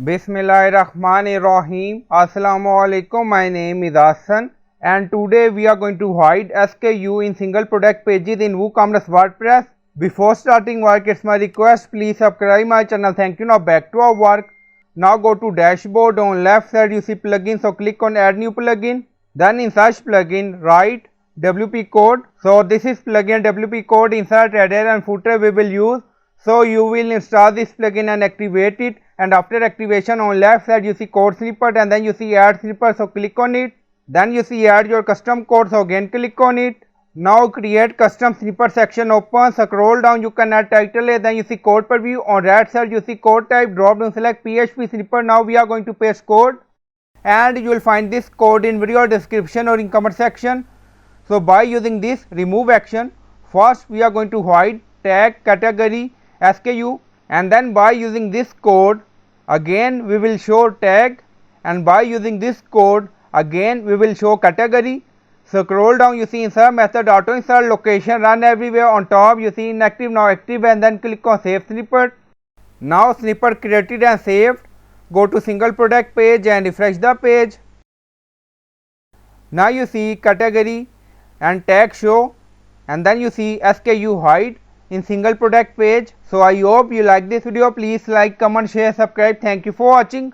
Bismillahirrahmanirrahim. Assalamu alaikum. My name is Hassan and today we are going to hide SKU in single product pages in WooCommerce WordPress. Before starting work, it's my request, please subscribe my channel. Thank you. Now back to our work. Now go to dashboard. On left side you see plugin, so click on add new plugin. Then in search plugin write WP code. So this is plugin WP code. Insert header and footer we will use. So you will install this plugin and activate it, and after activation on left side you see code snippet and then you see add snippet, so click on it. Then you see add your custom code, so again click on it. Now create custom snippet section open, scroll down, you can add title, then you see code preview. On right side you see code type, drop down select PHP snippet. Now we are going to paste code and you will find this code in video description or in comment section. So by using this remove action, first we are going to hide tag, category, SKU, and then by using this code again we will show tag, and by using this code again we will show category. Scroll down, you see insert method, auto insert, location, run everywhere. On top you see inactive, now active, and then click on save snippet. Now snippet created and saved. Go to single product page and refresh the page. Now you see category and tag show, and then you see SKU hide in single product page. So I hope you like this video. Please like, comment, share, subscribe. Thank you for watching.